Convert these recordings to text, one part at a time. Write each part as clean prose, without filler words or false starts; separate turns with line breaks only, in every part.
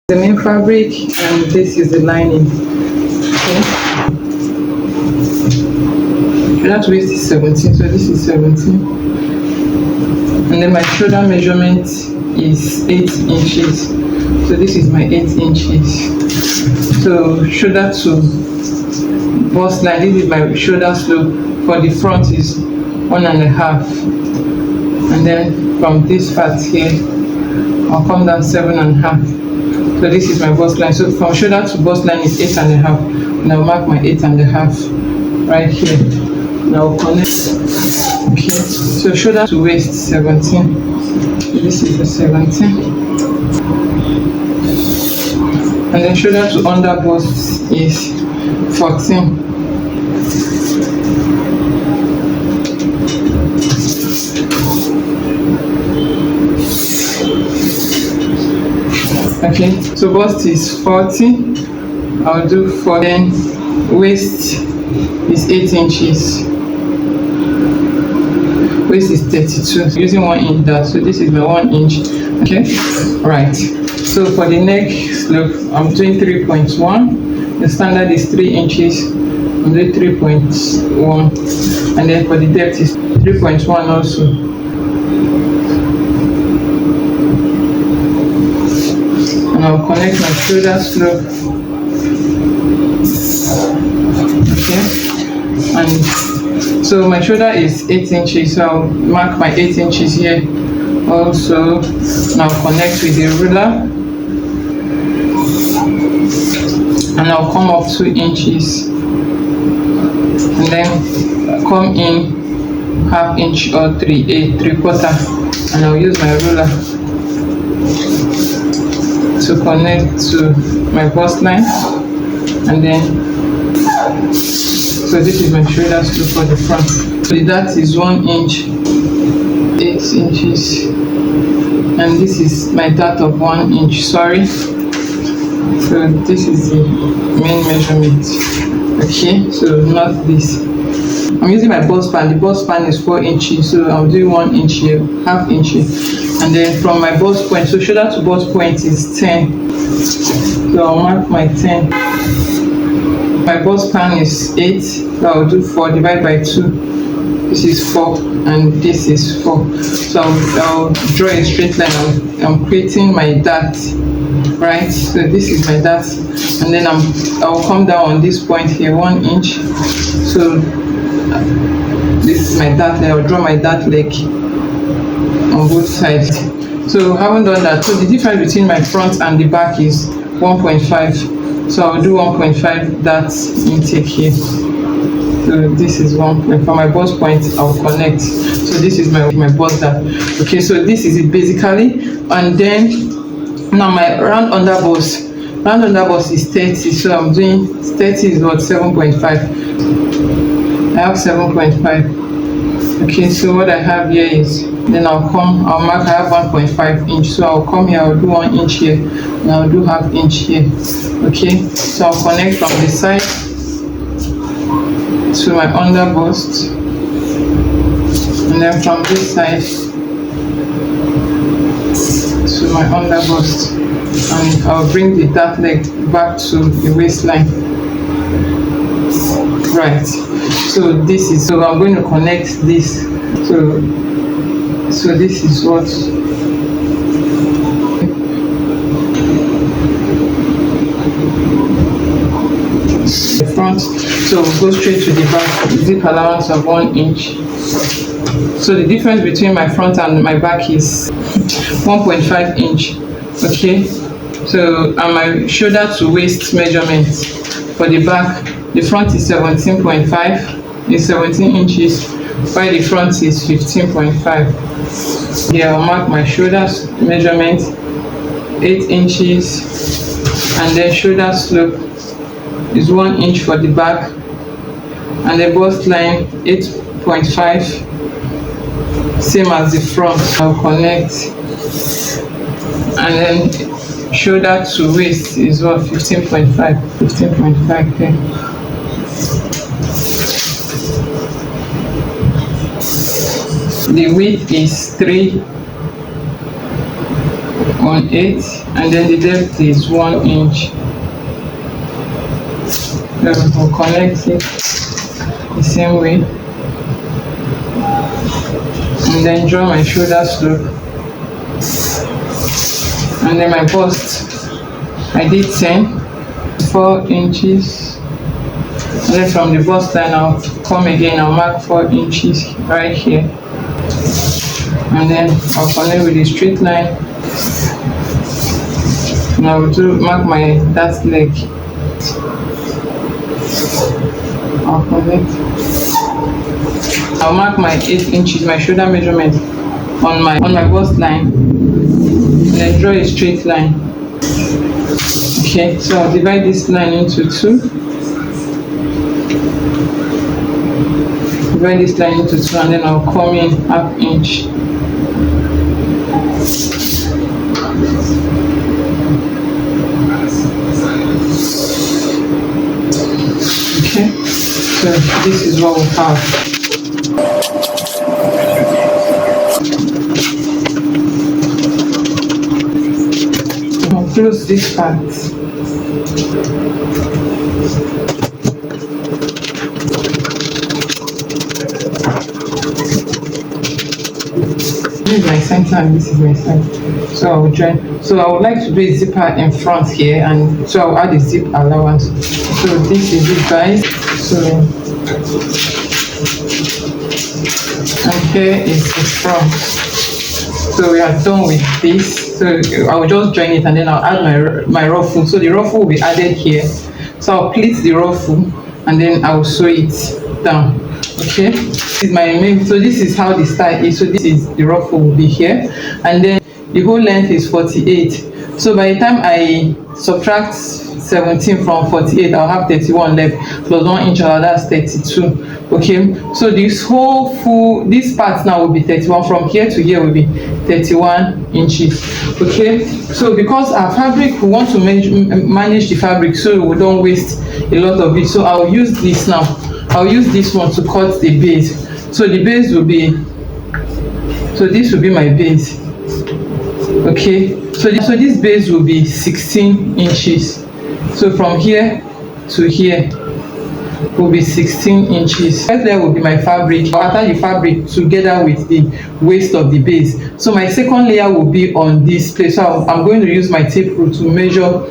The main fabric, and this is the lining. Okay. Shoulder to waist is 17, so this is 17. And then my shoulder measurement is 8 inches. So this is my 8 inches. So shoulder to bust line, this is my shoulder slope. For the front is 1.5. And then from this part here, I'll come down 7.5. So this is my bust line. So from shoulder to bust line is 8.5. And I'll mark my 8.5 right here. And I'll connect. Okay. So shoulder to waist 17. This is the 17. And then shoulder to under bust is 14. Okay, so bust is 40. I'll do 4. Then waist is 8 inches. Waist is 32. Using 1 inch that. So this is my 1 inch. Okay, right. So for the neck slope, I'm doing 3.1. The standard is 3 inches. I'm doing 3.1. And then for the depth is 3.1 also. And I'll connect my shoulder slope. Okay. And so my shoulder is 8 inches. So I'll mark my 8 inches here. Also, now connect with the ruler. And I'll come up 2 inches. And then come in ½ inch or 3/4. And I'll use my ruler to connect to my bust line. And then so this is my shoulder slope for the front. So that is 1 inch, 8 inches, and this is my dart of 1 inch. Sorry. So this is the main measurement. Okay, so not this. I'm using my bust span. The bust span is 4 inches, so I'm doing 1 inch here, ½ inch here. And then from my bust point, so shoulder to bust point is 10. So I'll mark my 10. My bust span is 8, so I'll do 4 divided by 2. This is 4 and this is 4. So I'll draw a straight line. I'm creating my dart, right? So this is my dart, and then I'll come down on this point here, 1 inch. So this is my dart leg. I'll draw my dart leg on both sides. So having done that, so the difference between my front and the back is 1.5. So I'll do 1.5 dart intake here. So this is 1. For my bust point, I'll connect. So this is my bust dart. Okay, so this is it basically. And then now my round under bust. Round under bust is 30. So I'm doing 30 is what, 7.5. I have 7.5. Okay, so what I have here is, then I'll mark, I have 1.5 inch. So I'll come here, I'll do 1 inch here, and I'll do ½ inch here. Okay, so I'll connect from the side to my under bust, and then from this side to my under bust, and I'll bring the dart leg back to the waistline. Right. So this is, so I'm going to connect this. So this is what. The front. So we'll go straight to the back. Zip allowance of 1 inch. So the difference between my front and my back is 1.5 inch. Okay. So and my shoulder to waist measurement for the back. The front is 17.5. Is 17 inches, while the front is 15.5. Here I'll mark my shoulders measurement, 8 inches, and then shoulder slope is 1 inch for the back, and the bust line 8.5, same as the front. I'll connect, and then shoulder to waist is what, 15.5. 15.5 here. The width is 3 1/8, and then the depth is 1 inch. Then we'll connect it the same way, and then draw my shoulder slope, and then my bust, I did 4 inches, and then from the bust line I'll come again, I'll mark 4 inches right here, and then I'll connect with the straight line, and I will mark my that leg. I'll connect. I'll mark my 8 inches, my shoulder measurement on my bust line, and then draw a straight line. Okay, so I'll divide this line into 2. Divide this line into 2, and then I'll come in 1/2 inch. Okay, so this is what we have. I'll close this part. This is my center and this is my side. So I will join. So I would like to do a zipper in front here, and so I'll add a zip allowance. So this is it, guys. So and here is the front. So we are done with this. So I will just join it, and then I'll add my ruffle. So the ruffle will be added here. So I'll pleat the ruffle, and then I will sew it down. Okay, this is my main. So this is how the style is. So this is the ruffle will be here, and then the whole length is 48. So by the time I subtract 17 from 48, I'll have 31 left, plus 1 inch, that's 32. Okay, so this this part now will be 31. From here to here will be 31 inches. Okay, so because our fabric, we want to manage the fabric so we don't waste a lot of it. So I'll use this now. I'll use this one to cut the base. So the base will be, so this will be my base. Okay, so this base will be 16 inches. So from here to here will be 16 inches. First layer will be my fabric. I'll attach the fabric together with the waist of the base. So my second layer will be on this place. So I'm going to use my tape rule to measure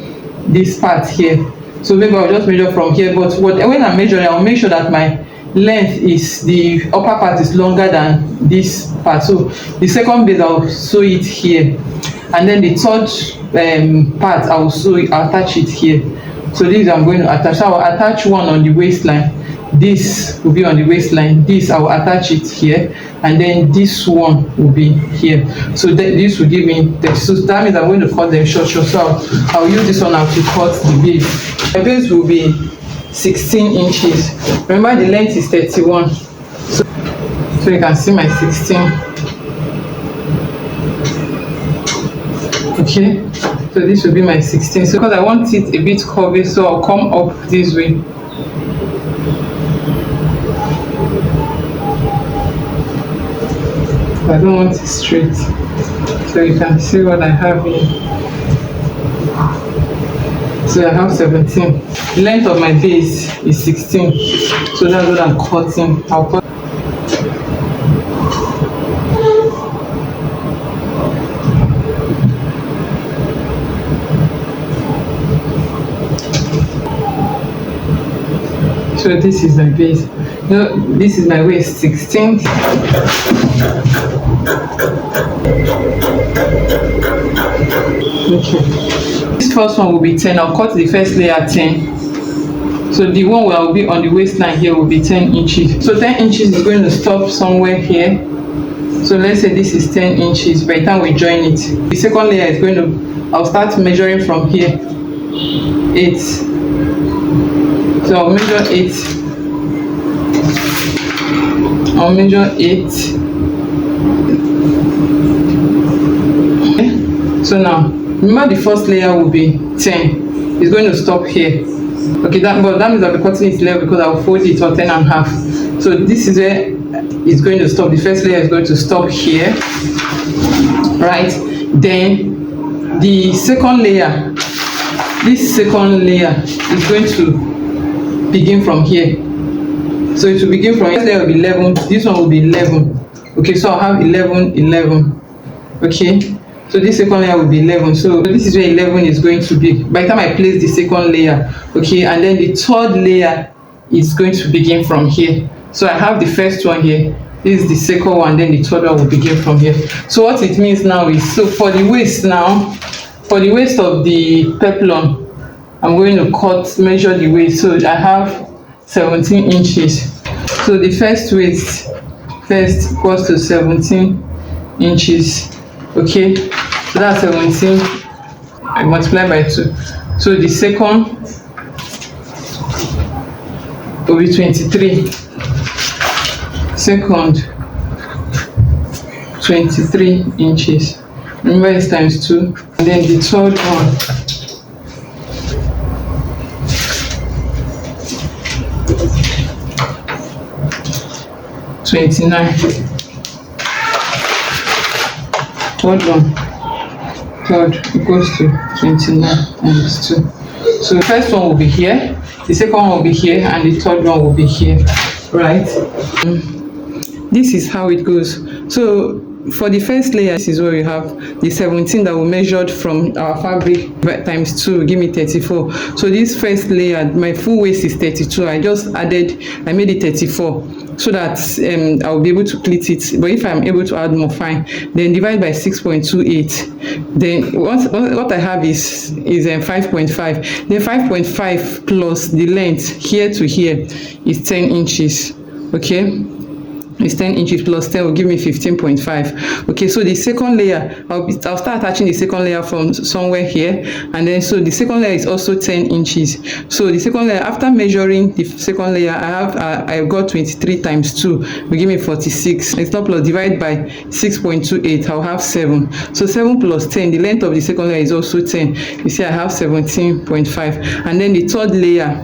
this part here. So maybe I'll just measure from here, but when I'm measuring, I'll make sure that my length is, the upper part is longer than this part. So the second base I'll sew it here, and then the third part I'll attach it here. So this I'm going to attach. So I'll attach one on the waistline. This will be on the waistline. This I will attach it here, and then this one will be here. So this will give me so that means I'm going to cut them short. So I'll use this one now to cut the base. My base will be 16 inches. Remember the length is 31. So you can see my 16. Okay, so this will be my 16. So because I want it a bit curvy, so I'll come up this way. I don't want it straight. So you can see what I have here. So I have 17. The length of my base is 16. So that's what I'm cutting. I'll cut. So this is my base. No, this is my waist, 16. Okay. This first one will be 10. I'll cut the first layer 10. So the one where I'll be on the waistline here will be 10 inches. So 10 inches is going to stop somewhere here. So let's say this is 10 inches by the time we join it. The second layer is going to, I'll start measuring from here. 8. So I'll measure 8. I'll measure 8. Okay. So now, remember the first layer will be 10. It's going to stop here. Okay, that means I'll be cutting it level because I'll fold it or 10.5. So this is where it's going to stop. The first layer is going to stop here. Right? Then the second layer, this second layer is going to begin from here. So it will begin from here. There will be 11. This one will be 11. Okay, so I'll have 11, 11. Okay, so this second layer will be 11. So this is where 11 is going to be by the time I place the second layer. Okay, and then the third layer is going to begin from here. So I have the first one here, this is the second one, then the third one will begin from here. So what it means now is, so for the waist now, for the waist of the peplum, I'm going to measure the waist. So I have 17 inches. So the first waist first equals to 17 inches. Okay, so that's 17. I multiply by 2. So the second will be 23. Second, 23 inches. Remember it's times 2. And then the third one, $29. Third equals to 29 times 2. So the first one will be here, the second one will be here, and the third one will be here, right? This is how it goes. So for the first layer, this is where we have the 17 that we measured from our fabric times 2 give me 34. So this first layer, my full waist is 32. I made it 34 so that I'll be able to pleat it. But if I'm able to add more, fine. Then divide by 6.28. Then what I have is 5.5. Then 5.5 plus the length here to here is 10 inches. Okay, it's 10 inches plus 10 will give me 15.5. Okay, so the second layer, I'll start attaching the second layer from somewhere here, and then so the second layer is also 10 inches. So the second layer, after measuring the second layer, I got 23 times 2 will give me 46. It's not plus divide by 6.28. I'll have 7. So 7 plus 10, the length of the second layer is also 10. You see I have 17.5. And then the third layer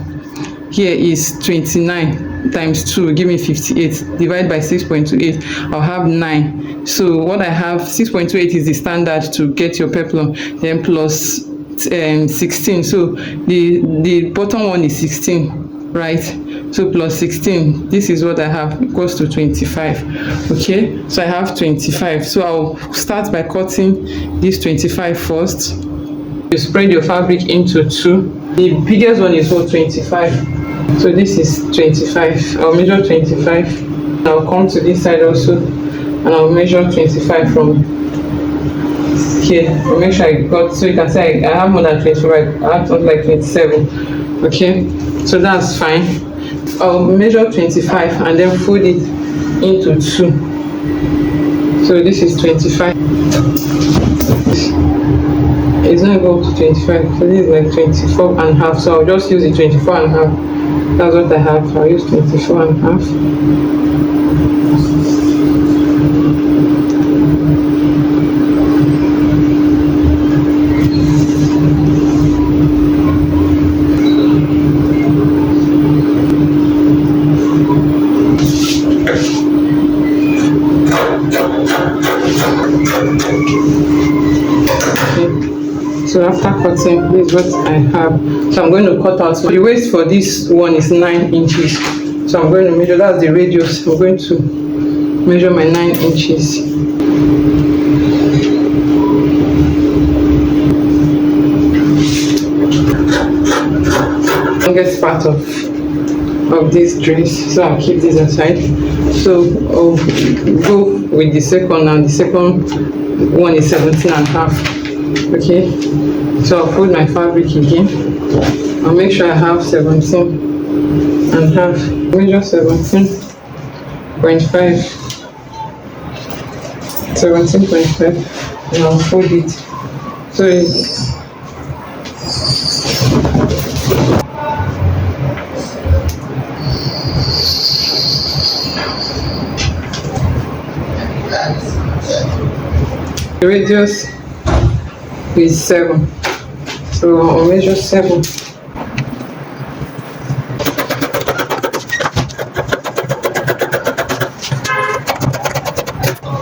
here is 29 times 2 give me 58. Divide by 6.28, I'll have 9. So what I have, 6.28 is the standard to get your peplum, then plus 16. So the bottom one is 16, right? So plus 16, this is what I have, equals to 25. Okay, so I have 25. So I'll start by cutting this 25 first. You spread your fabric into 2. The biggest one is 25. So this is 25. I'll measure 25. I'll come to this side also, and I'll measure 25 from here. I'll make sure I got, so you can say I have more than 25. I have something like 27. Okay, so that's fine. I'll measure 25 and then fold it into 2. So this is 25. It's not equal to 25, so this is like 24 and a half. So I'll just use the 24 and a half. That's what I have. I'll use 24 and a half. So after cutting, this is what I have. So I'm going to cut out. So the waist for this one is 9 inches. So I'm going to measure, that's the radius. I'm going to measure my 9 inches. Longest part of this dress, so I'll keep this aside. So I'll go with the second, and the second one is 17 and a half. Okay, so I'll fold my fabric again. I'll make sure I have 17 and half. Measure 17.5. 17.5, and I'll fold it. So it's the radius is 7, so I'll measure 7.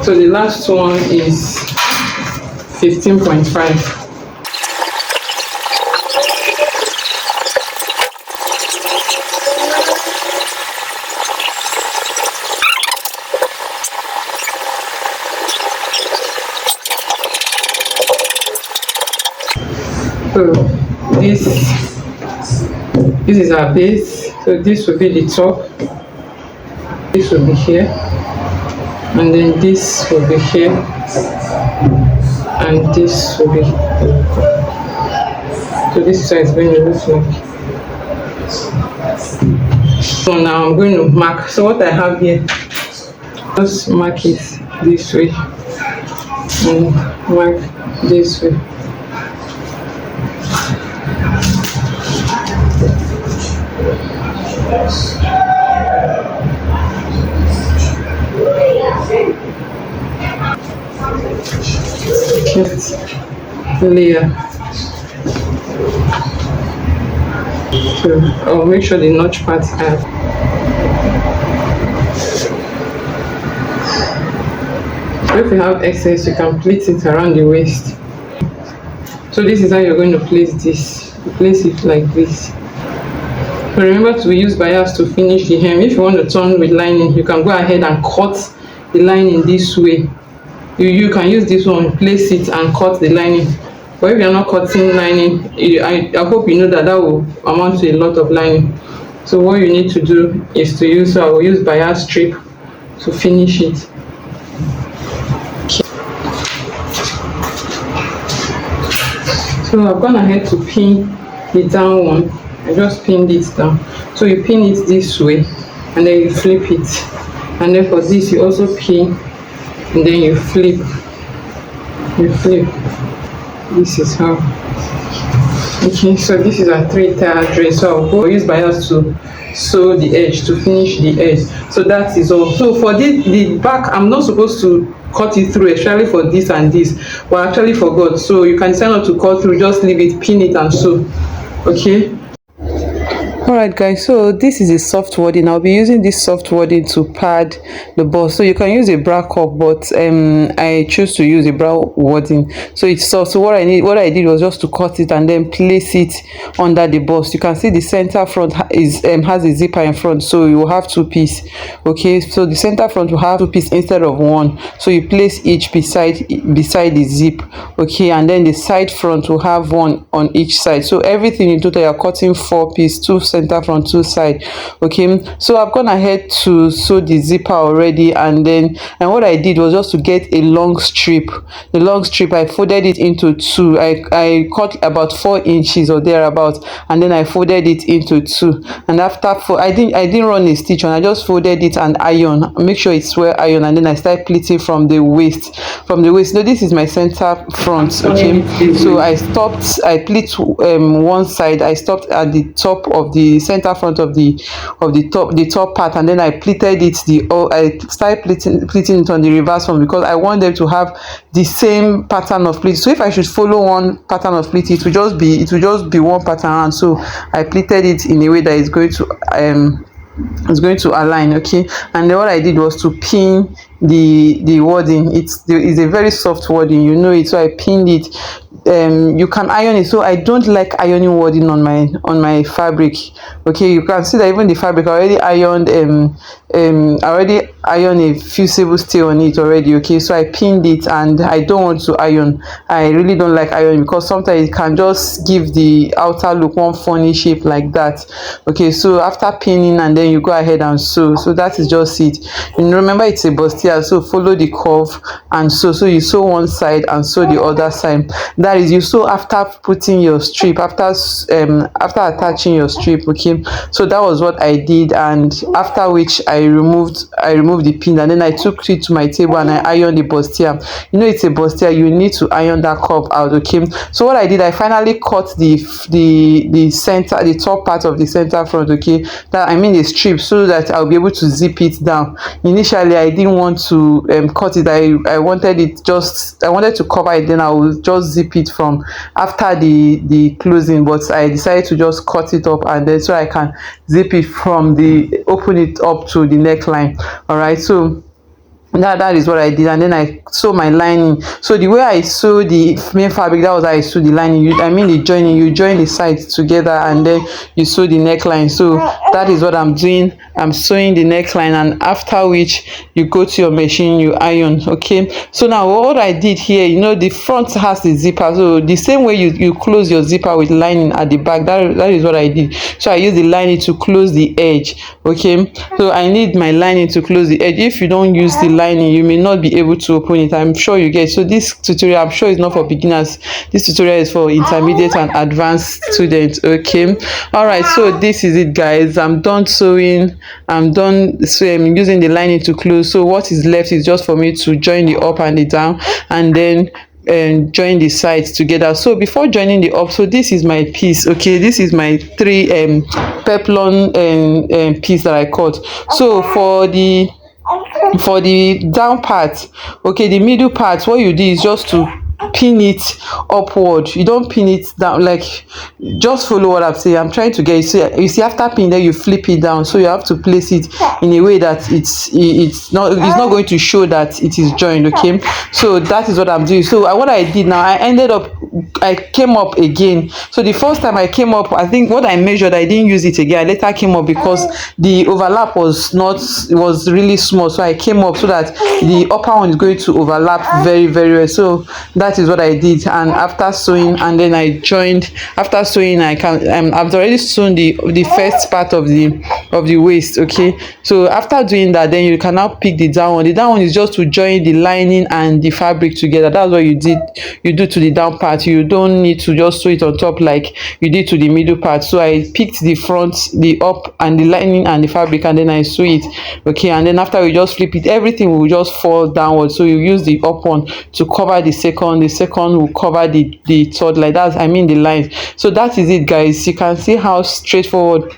So the last one is 15.5. So this is our base. So this will be the top, this will be here, and then this will be here, and this will be here. So this is how it's going to look like. So now I'm going to mark. So what I have here, just mark it this way and mark this way. Layer. So I'll make sure the notch parts are. So if you have excess, you can pleat it around the waist. So this is how you're going to place this. You place it like this. So remember to use bias to finish the hem. If you want to turn with lining, you can go ahead and cut the lining this way. You can use this one, place it and cut the lining. But if you're not cutting lining, I hope you know that will amount to a lot of lining. So what you need to do is to use, so I will use bias strip to finish it. So I've gone ahead to pin the down one. I just pinned it down. So you pin it this way and then you flip it. And then for this you also pin and then you flip. This is how. Okay, so this is a 3-tier dress. So I'll use bias to sew the edge, to finish the edge. So that is all. So for the back, I'm not supposed to cut it through, especially for this and this, but I actually forgot. So you can decide not to cut through, just leave it, pin it and sew. Okay. Alright guys, so this is a soft wadding. I'll be using this soft wadding to pad the bust. So you can use a bra cup, but I choose to use a bra wadding. So it's soft. So what I did was just to cut it and then place it under the bust. You can see the center front is has a zipper in front, so you will have 2 pieces. Okay, so the center front will have 2 pieces instead of 1. So you place each beside the zip. Okay, and then the side front will have 1 on each side. So everything in total, you're cutting 4 pieces, 2 center front, 2 side. Okay, so I've gone ahead to sew the zipper already, and what I did was just to get a long strip. The long strip, I folded it into 2. I cut about 4 inches or thereabout, and then I folded it into 2. And after I didn't run a stitch on. I just folded it and iron. Make sure it's well iron, and then I start pleating from the waist. Now this is my center front. Okay, so I pleat one side. I stopped at the top of the center front of the top part, and then I pleated it. I started pleating it on the reverse one because I want them to have the same pattern of pleat. So if I should follow one pattern of pleat, it will just be one pattern. And so I pleated it in a way that is going to align. Okay, and then what I did was to pin the wadding. It's a very soft wadding, you know it. So I pinned it. You can iron it. So I don't like ironing wadding on my fabric. Okay, you can see that even the fabric I already ironed a fusible stay on it already. Okay, so I pinned it, and I don't want to iron. I really don't like ironing because sometimes it can just give the outer look one funny shape like that. Okay, so after pinning, and then you go ahead and sew. So that is just it. And remember, it's a bustier, so follow the curve and sew. So you sew one side and sew the other side. That is, you sew after putting your strip, after attaching your strip. Okay, so that was what I did, and after which I removed the pin, and then I took it to my table and I ironed the bustier. You know it's a bustier, you need to iron that curve out. Okay, so what I did, I finally cut the center, the top part of the center front. Okay, that I mean the strip, so that I'll be able to zip it down. Initially I didn't want to cut it. I wanted to cover it, then I will just zip it from after the closing, but I decided to just cut it up, and then so I can zip it from open it up to the neckline. All right, so That is what I did, and then I sew my lining. So the way I sew the main fabric, that was how I sew the lining. I mean the joining, you join the sides together and then you sew the neckline. So that is what I'm doing. I'm sewing the neckline, and after which you go to your machine, you iron. Okay, so now what I did here, you know, the front has the zipper, so the same way you close your zipper with lining at the back, that is what I did. So I use the lining to close the edge. Okay, so I need my lining to close the edge. If you don't use the lining, you may not be able to open it. I'm sure you get. So this tutorial, I'm sure, is not for beginners. This tutorial is for intermediate and advanced students. Okay, all right, so this is it, guys. I'm done sewing. I'm done. So I'm using the lining to close. So what is left is just for me to join the up and the down, and then join the sides together. So before joining the up, so this is my piece. Okay, this is my 3 peplon piece that I cut. So for the down part, okay, the middle part, what you do is just to pin it upward. You don't pin it down, like, just follow what I'm saying. I'm trying to get you see after pin, then you flip it down. So you have to place it in a way that it's not going to show that it is joined. Okay, so that is what I'm doing. So what I did now, I came up again. So the first time I came up, I think what I measured, I didn't use it again. I later came up because the overlap was really small. So I came up so that the upper one is going to overlap very well. So that is what I did. And after sewing, and then I joined. After sewing, I've already sewn the first part of the waist. Okay, so after doing that, then you can now pick the down one. The down one is just to join the lining and the fabric together. That's what you do to the down part. You don't need to just sew it on top like you did to the middle part. So I picked the front, the up, and the lining and the fabric, and then I sew it. Okay, and then after we just flip it, everything will just fall downward. So you use the up one to cover the second will cover the third, like that. I mean the lines. So that is it, guys. You can see how straightforward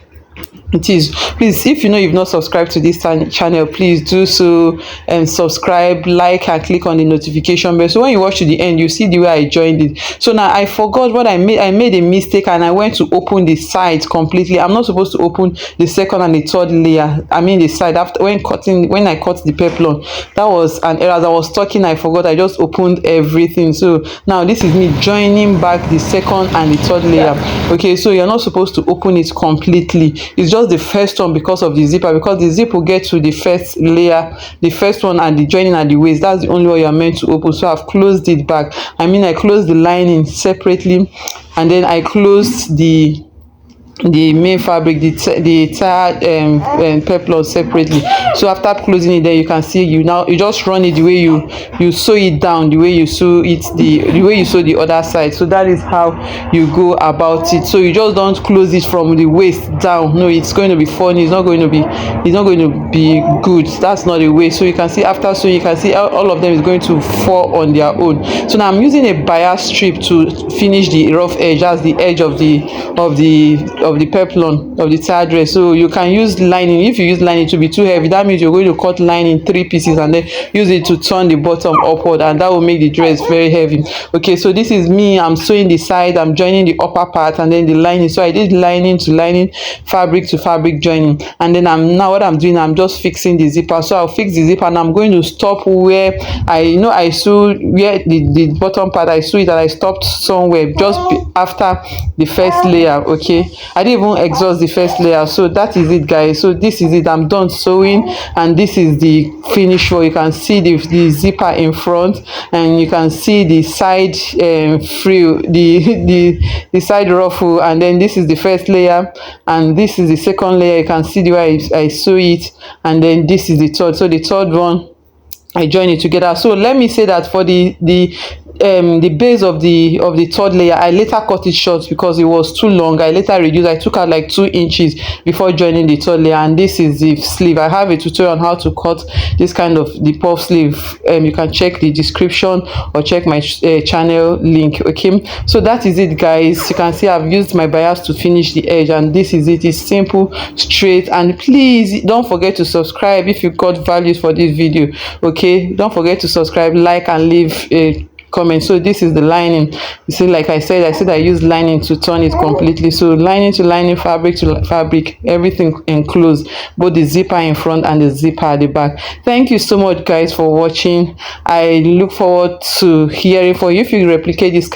it is. Please, if you know you've not subscribed to this channel, please do so, and subscribe, like, and click on the notification bell. So when you watch to the end, you see the way I joined it. So now I forgot what I made a mistake, and I went to open the sides completely. I'm not supposed to open the second and the third layer, I mean the side, after when I cut the peplon. That was an error. As I was talking, I forgot. I just opened everything. So now this is me joining back the second and the third layer. Okay, so you're not supposed to open it completely. It's just the first one because of the zipper, because the zip will get to the first layer, the first one, and the joining at the waist. That's the only one you're meant to open. So I've closed it back. I mean, I closed the lining separately, and then I closed the main fabric, the third peplon separately. So after closing it, then you can see you just run it the way you sew it down, the way you sew it, the way you sew the other side. So that is how you go about it. So you just don't close it from the waist down. No, it's going to be funny. It's not going to be good. That's not the way. So you can see after sewing, you can see all of them is going to fall on their own. So now I'm using a bias strip to finish the rough edge. That's the edge of the peplon of the third dress. So you can use lining. If you use lining to be too heavy, that means you're going to cut line in 3 pieces and then use it to turn the bottom upward, and that will make the dress very heavy. Okay, so this is me. I'm sewing the side, I'm joining the upper part, and then the lining. So I did lining to lining, fabric to fabric joining, and then what I'm doing, I'm just fixing the zipper. So I'll fix the zipper, and I'm going to stop where I sew where the bottom part. I sew it, and I stopped somewhere just after the first layer. Okay, I didn't even exhaust the first layer. So that is it, guys. So this is it. I'm done sewing, and this is the finish one. You can see the zipper in front, and you can see the side frill, the side ruffle, and then this is the first layer, and this is the second layer. You can see the way I sew it, and then this is the third. So the third one, I join it together. So let me say that for the base of the third layer, I later cut it short because it was too long. I later reduced. I took out like 2 inches before joining the third layer, and this is the sleeve. I have a tutorial on how to cut this kind of the puff sleeve. You can check the description or check my channel link. Okay, so that is it, guys. You can see I've used my bias to finish the edge, and this is it. It's simple, straight, and please don't forget to subscribe if you got values for this video. Okay, don't forget to subscribe, like, and leave a comment. So this is the lining. You see, like I said I use lining to turn it completely. So lining to lining, fabric to fabric, everything enclosed, both the zipper in front and the zipper at the back. Thank you so much guys for watching. I look forward to hearing from you if you replicate this